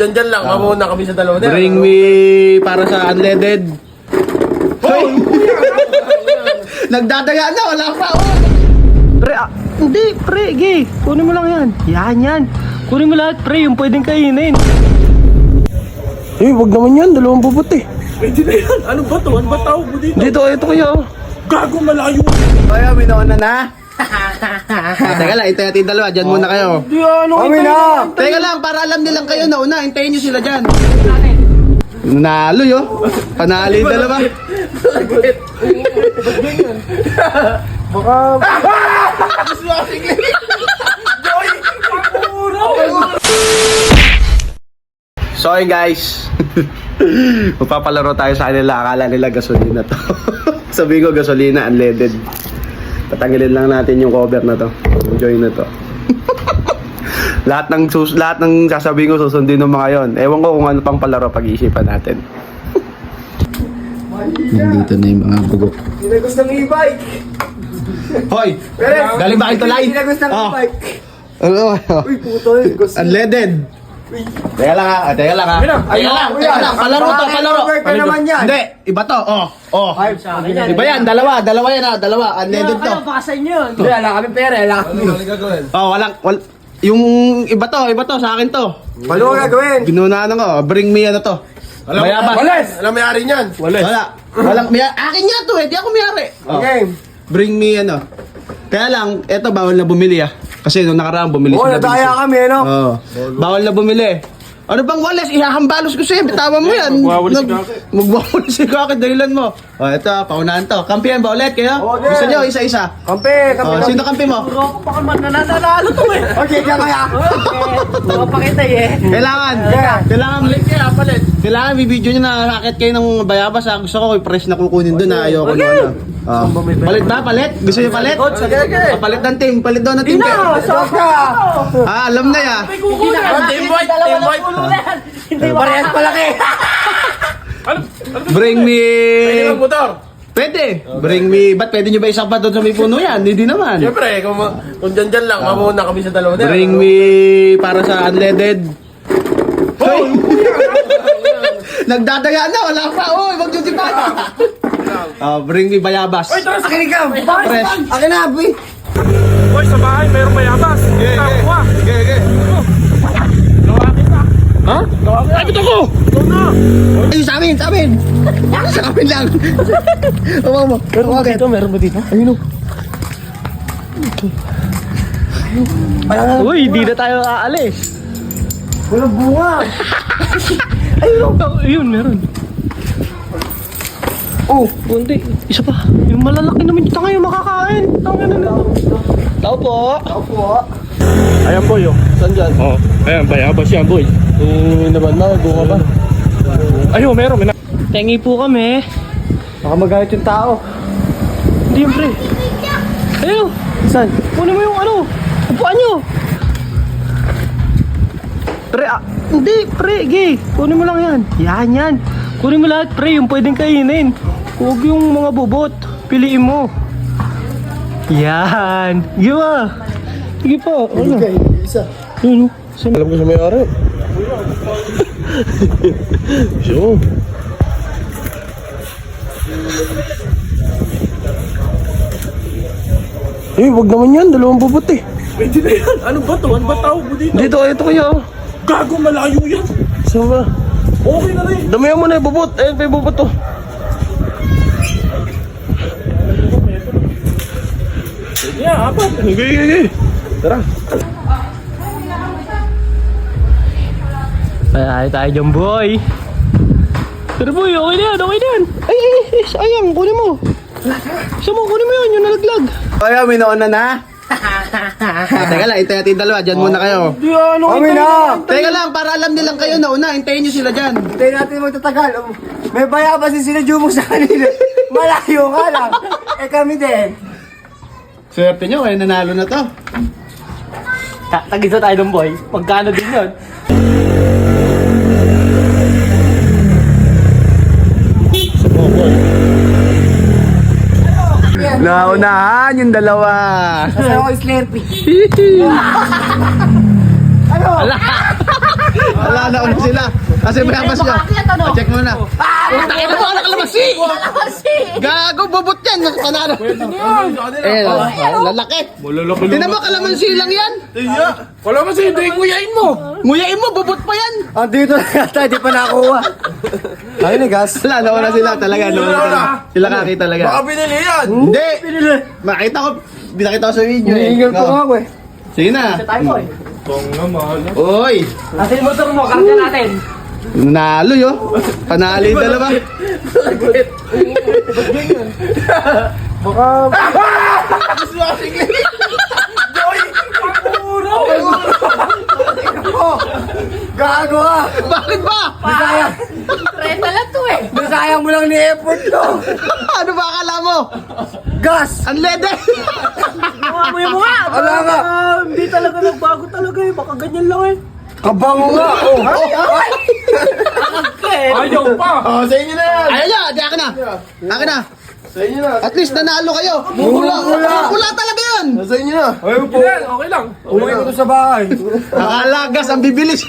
Diyan lang, mamuna kami sa dalawa. Bring me para sa unleaded. Hoy! Nagdadaya na, wala pa. Pre, hindi, pre, gay. Kunin mo lang yan. Yan. Kunin mo lahat, pre, yung pwedeng kainin. Wag naman yan, dalawang bubot eh. Pwede na yan. Ano ba to? Ano ba tawag mo dito? Dito, ito kuya. Gago, malayo. Kaya, may nauna na. Teka lang, hintayin natin dalawa. Dyan muna kayo. Di ano, Kami na! Teka lang, para alam nilang kayo nauna. Hintayin nyo sila dyan. Nalo yo. Panalo yung dalawa. Baka... So yun guys, magpapalaro tayo sa kanila. Akala nila gasolina to. Sabi ko gasolina, unleaded. Tatanggalin lang natin yung cover na to. Enjoy na to. lahat ng sasabihin ko susundin ng mga yon. Ewan ko kung ano pang palaro pag-iisipan natin. Nandito na yung mga bugok. Sinagos ng e-bike. Hoy! Galing ba kayo tulay? Sinagos ng e-bike. Uy, puto eh. Unleaded. Teka lang ha, teka lang ha. Teka lang, palaro to, palaro. Ka naman yan. Hindi, iba to, Iba yan, dalawa yan ha, dalawa. Unleaded to. Baka sa inyo yun. Wala kami pera, wala kami. Yung iba to, sa akin to. Ano ang gagawin? Ginunaan ko, bring me ano to. Bayabas. Walis! Alam may-ari niyan. Walang, akin nga to di ako may-ari. Okay. Bring me ano. Kaya lang, eto bawal na bumili Kasi nung nakaraan bumili Oo, sila. nadaya kami, no? Oo. Bawal na bumili. Ano bang Wallace? Ihahambalos ko sa'yo. Bitawan mo yan. Magwawalis si Kaki. Dahilan mo. Ito, paunahan to. Kampihan ba ulit kayo? Oo, Gusto nyo, isa-isa. Kampi. Sino kampi mo? Baka man nananalo to eh. Okay, kaya kaya. Makapakita Kailangan. Kailangan bibidyo nyo na nakakit kayo ng bayabas. Gusto ko i-press na kukunin doon. Ayoko na ano. Palit ba? Palit? Gusto nyo palit? Palit ng team. Palit daw ng team. Alam na ya. Team white. Hindi ba? Parehas palaki. Bring me. Pwede mag motor. Pwede. Bring me. Ba't pwede nyo ba isang pa doon sa may puno yan? Hindi naman. Siyempre, kung dyan lang, mamuna kami sa dalawa. Bring me para sa unleaded. Hoy! Nagdadaya na, wala pa. Wag nyo si bring me bayabas. Akin ikaw. Fresh. Akin na, boy. Hoy, sa bahay, mayroong bayabas. Okay. Ha? Ay, bito ko! Ay, sa amin. Sa amin lang. Meron ba dito? Ayun o. Uy, di na tayo aalis. Walang bunga. Ayun, meron. Bunti. Isa pa. Yung malalaki naman yung tanga yung makakain. Tanga na nito. Tao po. Ayan, boy, oh. Saan dyan? Oh, ayan, bayabas yan, boy. Naman na, bunga ba? Ayun, meron. Tengi po kami. Baka magalit yung tao. Hindi yung pre. Ayun. Saan? Kunin mo yung ano. Upuan nyo. Pre, hindi, pre, gay. Kunin mo lang yan. Yan. Kunin mo lahat, pre, yung pwedeng kainin. Huwag yung mga bubot. Piliin mo. Yan. Sige po. Ano? Isa. Yun, Alam ko sa may-ari. So, Wag naman yan, dalawang bubot eh. Pwede na yan. Ano ba to? Ano ba tawag mo dito? Dito, ito kuya. Gago, malayo yan. Saan ba? Okay na rin. Damihan mo na yung bubot. Ayun pa yung bubot to. Yeah, apat. Okay. Tara. Ay, tayo dyan, boy. Tara, boy, okay na yan. Ay, sayang, kunin mo. Isa mo, kunin mo yun, yung nalaglag. Kaya, may nauna na. Teka lang, hintayin natin dalawa. Dyan muna kayo. Kami na. Teka lang, para alam nilang kayo nauna. Hintayin nyo sila dyan. Hintayin natin magtatagal. May bayabas din sila Jumong sa kanila. Malayo ka lang. Kami din. Swerte nyo, kaya nanalo na to. Tagisa tayo dun, boy. Magkano din yun? Naunahan yung dalawa. Kasi ako Slurpee. Ano? Wala na ulit sila. Kasi bayabas nyo. Check mo na. Takit mo, nakalamansi! Gago, bubot yan. Panalo. Eh, lalaki. Tinan mo, kalamansi lang yan. Wala mo sa'yo, hindi nguyain mo. Nguyain mo, bubot pa yan. Andito na yata, di pa nakuha. Ayun eh, gas. Wala, nawala sila talaga. Sila kaki talaga. Baka binili yan. Hindi. Makita ko, binakita ko sa video eh. Hinihingal ko nga ako eh. Sige na. Tong naman. Oy. Atin motor mo, karga natin. Nanalo yo. Panalo yung dalawa. Gago ka! Bakit ba? Nasayang! Renta lang to eh. Nasayang mo lang ni effort ko! Ano ba akala mo? Gas! Unleaded. Mga mo yung mga! Wala nga! Hindi talaga nagbago talaga eh. Baka ganyan lang eh. Kabango nga! Oh! Ayaw pa. Oh, sa inyo na yan. Ayaw niya, di akin na. Akin na. Sa inyo na. At least nanalo kayo. Mula! Pula talaga yun. Sa inyo na. Ayun po! Okay lang. Uwi ko to sa bahay. Akala gas ang bibilis.